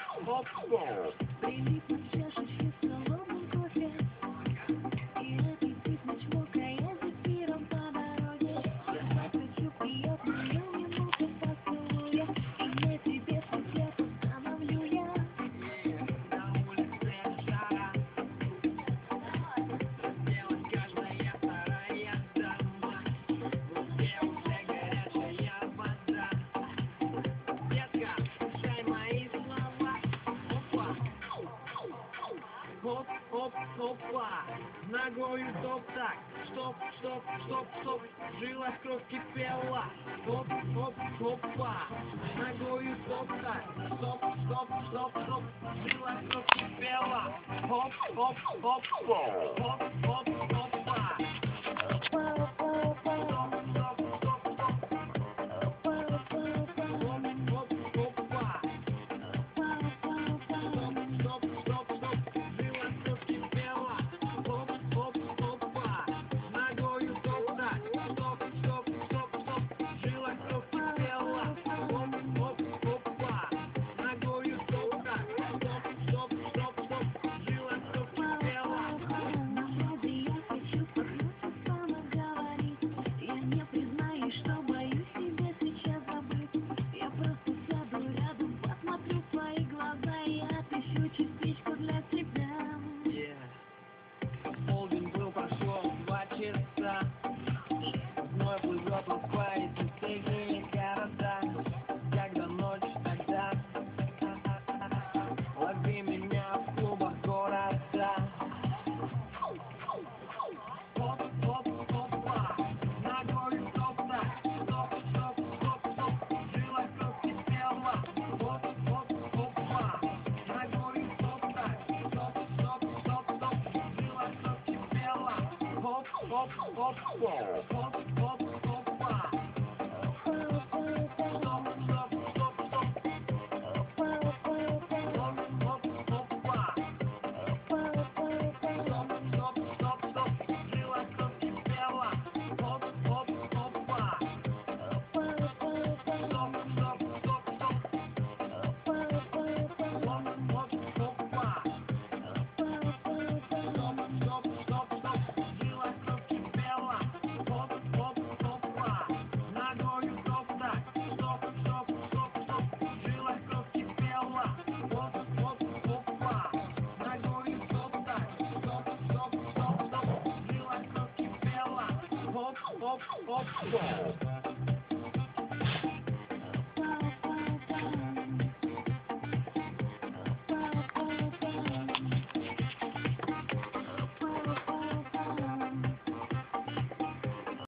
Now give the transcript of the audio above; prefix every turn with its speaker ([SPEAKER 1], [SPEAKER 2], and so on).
[SPEAKER 1] хоп, хоп.
[SPEAKER 2] Прилипнуть к чашечке с холодным кофе и аппетит чмокая зефиром по дороге. Я хочу приятную минуту поцелуя, и я тебе секрет установлю я.
[SPEAKER 1] На улице жара, сделать каждая вторая дама. Где уже горячая вода. Детка, слушай мои слова. Опа. Хоп, хоп, хопа, ногою топ так, стоп, стоп, стоп, стоп, жила кровь кипела. Хоп, хоп, хопа, ногою топ так, стоп, стоп, стоп, стоп, жила кровь кипела. Хоп, хоп, хопа, хоп, хоп, хопа.
[SPEAKER 2] Что боюсь себя сейчас забыть. Я просто сяду рядом, посмотрю в твои глаза и отыщу частичку для тебя.
[SPEAKER 1] Полдень был, прошло 2 часа. Вновь плывет Москва и соседние города. Когда ночь, тогда лови меня в клубах города. Хоп, хоп, хопа, ногой стоп так, стоп, стоп, стоп, стоп, жила кровь кипела. Хоп, хоп, хопа, ногой стоп так, стоп, стоп, стоп, стоп, жила кровь кипела. Хоп, хоп, хопа, хоп, хоп, хопа. Стоп, стоп, стоп, стоп. Хоп, хоп, хопа. Стоп, стоп, стоп, стоп. Жила кровь кипела. Хоп, хоп, хопа. Стоп, стоп, стоп, стоп. Хоп, хоп, хопа. Стоп, стоп, стоп, стоп. Жила кровь кипела. Хоп, хоп, хопа. Ногою стоп так. Стоп, стоп, стоп, стоп. Жила кровь кипела. Хоп, хоп, хопа. Ногою стоп так. Стоп, стоп, стоп, стоп. Жила кровь кипела. Хоп, хоп, хоп, хоп.